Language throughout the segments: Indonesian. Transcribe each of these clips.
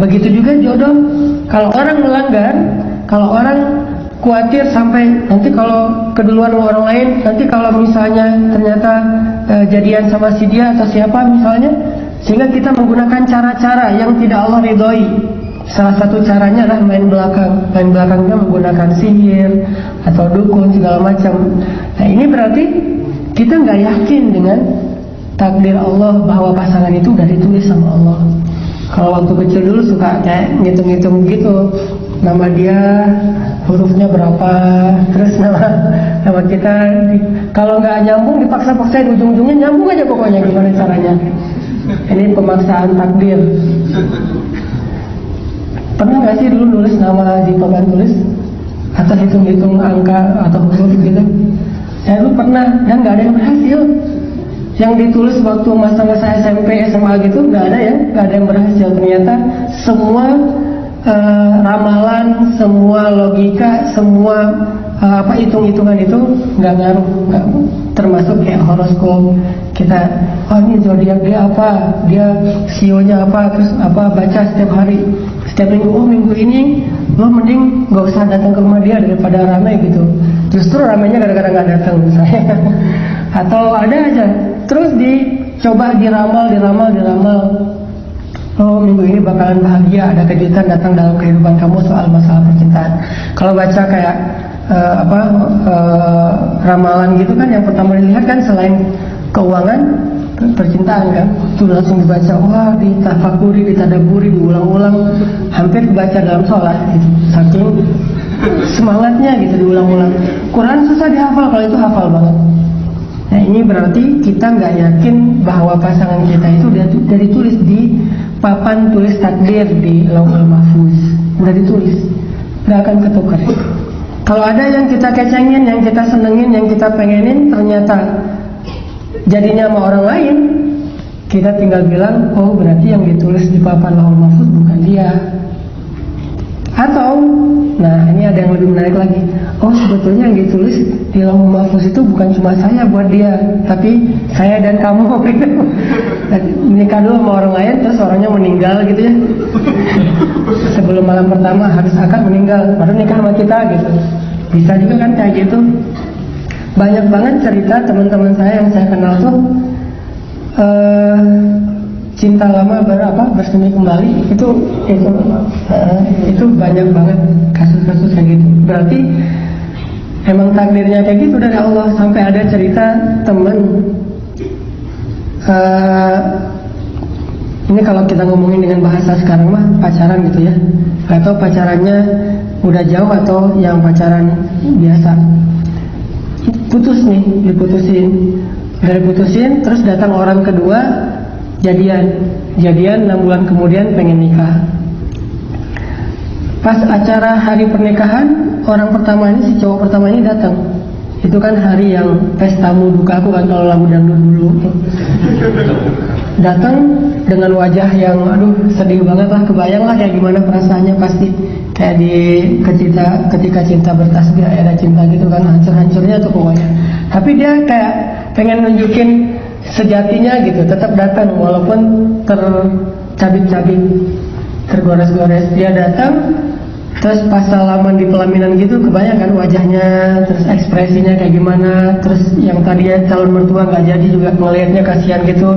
Begitu juga jodoh. Kalau orang melanggar, kalau orang khawatir sampai nanti kalau keduluan sama orang lain, nanti kalau misalnya ternyata jadian sama si dia atau siapa misalnya, sehingga kita menggunakan cara-cara yang tidak Allah ridhoi. Salah satu caranya adalah main belakangnya menggunakan sihir atau dukun segala macam. Nah ini berarti kita nggak yakin dengan takdir Allah bahwa pasangan itu udah ditulis sama Allah. Kalau waktu kecil dulu suka kayak ngitung-ngitung gitu, nama dia hurufnya berapa, terus nama kita kalau nggak nyambung dipaksa-paksain, ujung-ujungnya nyambung aja pokoknya, gimana caranya. Ini pemaksaan takdir. Pernah nggak sih dulu nulis nama di papan tulis atau hitung-hitung angka atau huruf gitu? Saya dulu pernah dan nggak ada yang berhasil. Yang ditulis waktu masa-masa SMP, SMA gitu nggak ada yang berhasil. Ternyata semua ramalan, semua logika, semua hitung-hitungan itu nggak ngaruh, termasuk kayak horoskop. Kita, oh ini zodiak dia apa, dia sionya apa, terus apa baca setiap hari, setiap minggu. Oh minggu ini lo mending nggak usah datang ke rumah dia daripada ramai gitu. Justru ramainya gara-gara nggak datang misalnya. Atau ada aja, terus dicoba diramal. Oh minggu ini bakalan bahagia, ada kejutan datang dalam kehidupan kamu soal masalah percintaan. Kalau baca kayak ramalan gitu kan, yang pertama dilihat kan selain keuangan, percintaan kan, itu langsung dibaca, wah ditafakuri, ditadaburi, diulang-ulang, hampir dibaca dalam sholat gitu. Saking semangatnya gitu diulang-ulang. Quran susah dihafal, kalau itu hafal banget. Nah ini berarti kita nggak yakin bahwa pasangan kita itu udah ditulis di papan tulis takdir di Lauhul Mahfuz, udah ditulis, nggak akan ketukar. Kalau ada yang kita kecengin, yang kita senengin, yang kita pengenin, ternyata jadinya sama orang lain, kita tinggal bilang, oh berarti yang ditulis di papan Lauhul Mahfuz bukan dia. Atau, nah ini ada yang lebih menarik lagi. Oh sebetulnya yang ditulis di Lauhul Mahfuz itu bukan cuma saya buat dia, tapi saya dan kamu gitu. Nikah dulu sama orang lain, terus orangnya meninggal gitu ya. Sebelum malam pertama harus akad meninggal, baru nikah sama kita gitu. Bisa juga kan kayak gitu. Banyak banget cerita teman-teman saya yang saya kenal tuh cinta lama bersemi kembali itu banyak banget kasus-kasus kayak gitu. Berarti emang takdirnya kayak gitu dari Allah. Sampai ada cerita temen ini kalau kita ngomongin dengan bahasa sekarang mah pacaran gitu ya, atau pacarannya udah jauh atau yang pacaran biasa, diputusin terus datang orang kedua, jadian 6 bulan kemudian pengen nikah. Pas acara hari pernikahan, orang pertama ini, si cowok pertama ini datang. Itu kan hari yang pesta muduka aku kan, kalau lagu dangdut dulu. Datang dengan wajah yang sedih banget lah, kebayang lah kayak gimana perasaannya pasti. Kayak ketika cinta bertasbih, ada cinta gitu kan, hancur-hancurnya tuh pokoknya. Tapi dia kayak pengen nunjukin sejatinya gitu, tetap datang walaupun tercabik-cabik, tergores-gores. Dia datang, terus pas salaman di pelaminan gitu, kebayang kan wajahnya, terus ekspresinya kayak gimana. Terus yang tadinya calon mertua nggak jadi juga ngelihatnya kasihan gitu,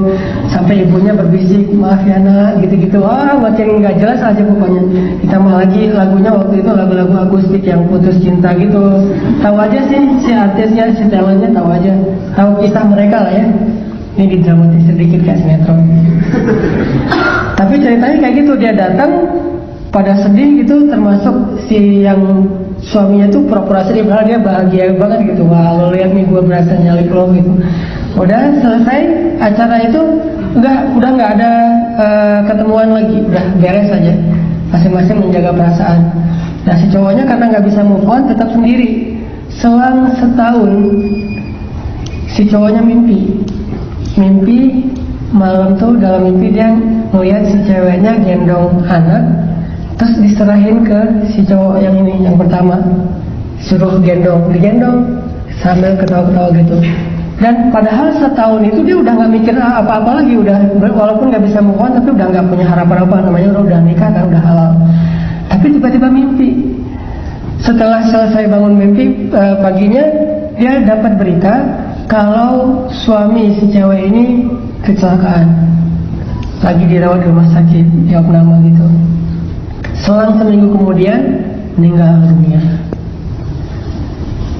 sampai ibunya berbisik, maaf ya nak, gitu-gitu. Wah makin nggak jelas aja pokoknya. Ditambah lagi lagunya waktu itu lagu-lagu akustik yang putus cinta gitu. Tahu aja sih si artisnya, si talentnya, tahu aja, tahu kisah mereka lah ya. Ini didramatis sedikit kayak sinetron. Tapi ceritanya kayak gitu, dia datang pada sedih gitu, termasuk si yang suaminya tuh pura-pura sedih, padahal dia bahagia banget gitu. Wah lo lihat nih gue berasa nyalip lo gitu. Udah selesai acara itu, udah nggak ada ketemuan lagi, udah beres aja, masing-masing menjaga perasaan. Nah si cowoknya karena nggak bisa move on, tetap sendiri. Selang setahun si cowoknya mimpi malam tuh, dalam mimpi dia ngeliat si ceweknya gendong anak, terus diserahin ke si cowok yang ini, yang pertama, suruh digendong sambil ketawa-ketawa gitu. Dan padahal setahun itu dia udah nggak mikir apa-apa lagi, udah walaupun nggak bisa move on tapi udah nggak punya harapan apa, namanya udah nikah kan, udah halal. Tapi tiba-tiba mimpi. Setelah selesai bangun mimpi, paginya dia dapat berita kalau suami si cewek ini kecelakaan, lagi dirawat di rumah sakit, jawab nama gitu. Selang seminggu kemudian meninggal dunia.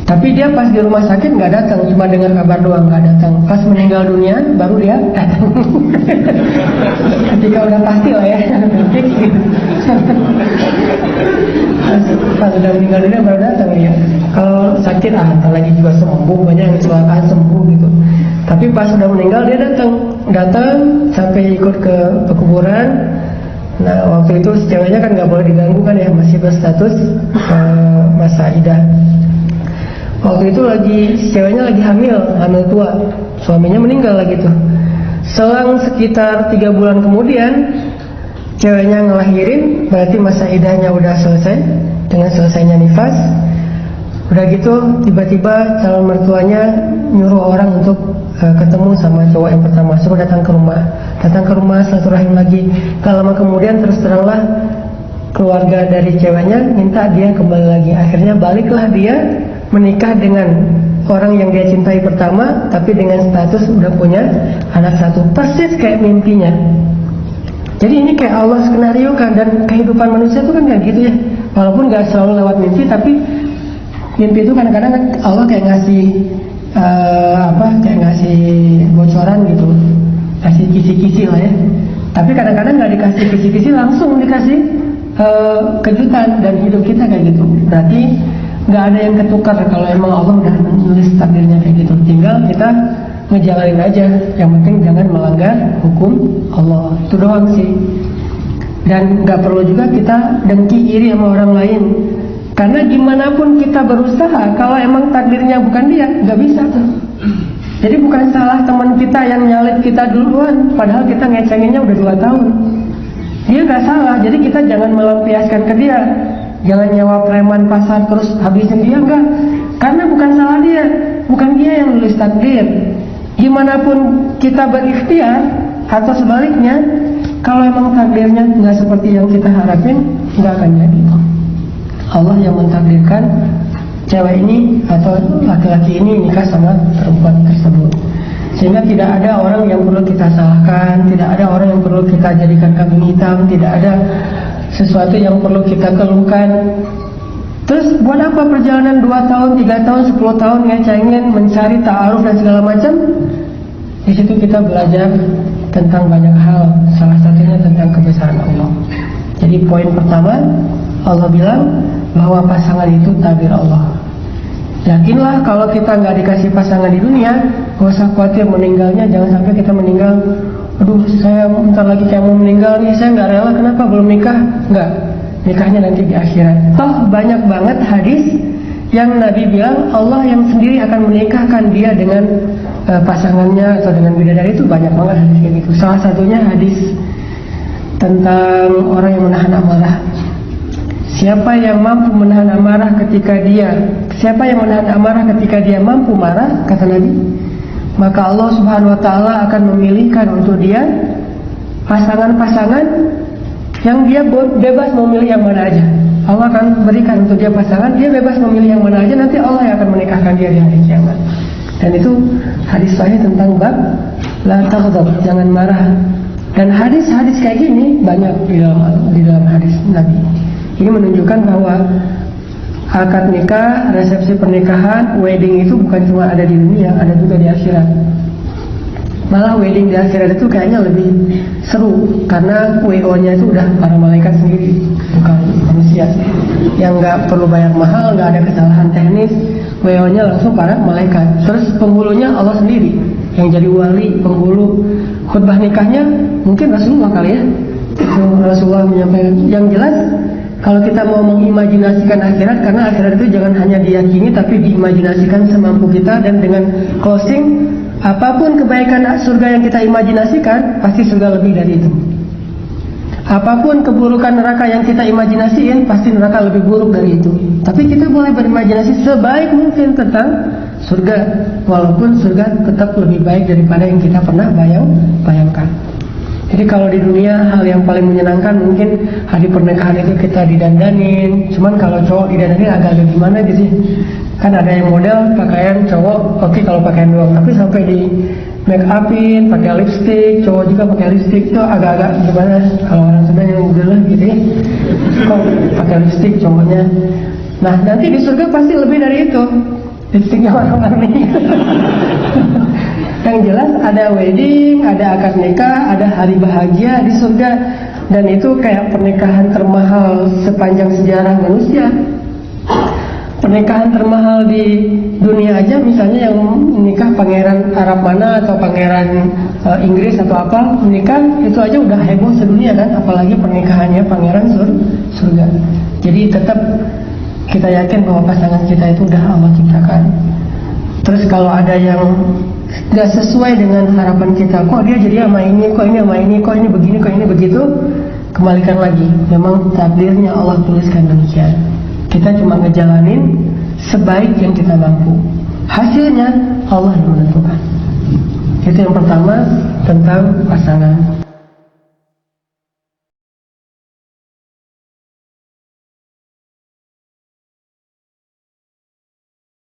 Tapi dia pas di rumah sakit nggak datang, cuma dengar kabar doang, nggak datang. Pas meninggal dunia baru dia datang. Ketika udah pasti lah ya, fix gitu. Pas udah meninggal dunia baru datang ya. Kalau sakit ntar lagi juga sembuh, banyak yang kecelakaan sembuh gitu. Tapi pas udah meninggal dia datang sampai ikut ke kuburan. Nah waktu itu si ceweknya kan nggak boleh diganggu kan ya, masih berstatus masa idah. Waktu itu ceweknya lagi hamil tua, suaminya meninggal lagi tuh. Selang sekitar 3 bulan kemudian, ceweknya ngelahirin, berarti masa idahnya udah selesai. Dengan selesainya nifas, udah gitu tiba-tiba calon mertuanya nyuruh orang untuk ketemu sama cowok yang pertama, suruh datang ke rumah silaturahim lagi. Gak lama kemudian terus teranglah keluarga dari ceweknya minta dia kembali lagi. Akhirnya baliklah dia menikah dengan orang yang dia cintai pertama, tapi dengan status udah punya anak satu, persis kayak mimpinya. Jadi ini kayak Allah skenario kan, dan kehidupan manusia itu kan kayak gitu ya. Walaupun gak selalu lewat mimpi, tapi mimpi itu kadang-kadang Allah kayak ngasih kayak ngasih bocoran gitu, kasih kisi-kisi lah ya. Tapi kadang-kadang gak dikasih kisi-kisi, langsung dikasih kejutan, dan hidup kita kayak gitu. Berarti nggak ada yang ketukar kalau emang Allah udah menulis takdirnya kayak gitu. Tinggal kita ngejalanin aja. Yang penting jangan melanggar hukum Allah. Itu doang sih. Dan nggak perlu juga kita dengki iri sama orang lain. Karena gimana pun kita berusaha, kalau emang takdirnya bukan dia, nggak bisa tuh. Jadi bukan salah teman kita yang nyalip kita duluan, padahal kita ngecenginnya udah 2 tahun. Dia nggak salah. Jadi kita jangan melampiaskan ke dia. Jangan nyawa preman pasar terus habisin dia, enggak. Karena bukan salah dia, bukan dia yang nulis takdir. Gimana pun kita berikhtiar atau sebaliknya, kalau emang takdirnya nggak seperti yang kita harapin, nggak akan jadi. Allah yang mentakdirkan cewek ini atau laki-laki ini nikah sama perempuan tersebut. Sehingga tidak ada orang yang perlu kita salahkan, tidak ada orang yang perlu kita jadikan kambing hitam, tidak ada sesuatu yang perlu kita keluhkan. Terus buat apa perjalanan 2 tahun, 3 tahun, 10 tahun ngecengin, mencari ta'aruf dan segala macam? Di situ kita belajar tentang banyak hal, salah satunya tentang kebesaran Allah. Jadi poin pertama, Allah bilang bahwa pasangan itu takdir Allah. Yakinlah kalau kita nggak dikasih pasangan di dunia, gak usah khawatir meninggalnya. Jangan sampai kita meninggal, aduh saya bentar lagi kayak mau meninggal nih, saya nggak rela, kenapa belum nikah? Nggak, nikahnya nanti di akhirat. Toh banyak banget hadis yang Nabi bilang Allah yang sendiri akan menikahkan dia dengan pasangannya atau dengan bidadari. Itu banyak banget hadis kayak gitu. Salah satunya hadis tentang orang yang menahan amarah. Siapa yang mampu menahan amarah ketika dia mampu marah, kata Nabi, maka Allah Subhanahu wa taala akan memilihkan untuk dia pasangan-pasangan yang dia bebas memilih yang mana aja. Allah akan berikan untuk dia pasangan, dia bebas memilih yang mana aja, nanti Allah yang akan menikahkan dia di hari kiamat. Dan itu hadis sahih tentang bab la taghdab, jangan marah. Dan hadis-hadis kayak gini banyak di dalam hadis Nabi. Ini menunjukkan bahwa akad nikah, resepsi pernikahan, wedding itu bukan cuma ada di dunia, ada juga di akhirat. Malah wedding di akhirat itu kayaknya lebih seru, karena WO-nya itu udah para malaikat sendiri, bukan manusia. Yang nggak perlu bayar mahal, nggak ada kesalahan teknis, WO-nya langsung para malaikat. Terus penghulunya Allah sendiri, yang jadi wali, penghulu. Khutbah nikahnya mungkin Rasulullah kali ya. Rasulullah menyampaikan. Yang jelas, kalau kita mau mengimajinasikan akhirat, karena akhirat itu jangan hanya diyakini tapi diimajinasikan semampu kita. Dan dengan closing, apapun kebaikan surga yang kita imajinasikan, pasti surga lebih dari itu. Apapun keburukan neraka yang kita imajinasiin, pasti neraka lebih buruk dari itu. Tapi kita boleh berimajinasi sebaik mungkin tentang surga, walaupun surga tetap lebih baik daripada yang kita pernah bayangkan. Jadi kalau di dunia hal yang paling menyenangkan mungkin hari pernikahan itu kita didandanin. Cuman kalau cowok didandanin agak-agak gimana gitu sih. Kan ada yang model pakaian cowok, oke kalau pakaian doang, tapi sampai di make upin, pakai lipstick, cowok juga pakai lipstick, itu agak-agak gimana kalau orang Sunda yang udah lah gitu ya. Kok pakai lipstick cowoknya. Nah nanti di surga pasti lebih dari itu. Lipsticknya warna-warni. Yang jelas ada wedding, ada akad nikah, ada hari bahagia di surga. Dan itu kayak pernikahan termahal sepanjang sejarah manusia. Pernikahan termahal di dunia aja misalnya yang nikah pangeran Arab mana atau pangeran Inggris atau apa, menikah itu aja udah heboh sedunia kan, apalagi pernikahannya pangeran surga. Jadi tetap kita yakin bahwa pasangan kita itu udah Allah ciptakan. Terus kalau ada yang gak sesuai dengan harapan kita, kok dia jadi sama ini, kok ini sama ini, kok ini begini, kok ini begitu, kembalikan lagi, memang takdirnya Allah tuliskan demikian. Kita cuma ngejalanin sebaik yang kita mampu, hasilnya Allah yang menentukan. Itu yang pertama tentang pasangan.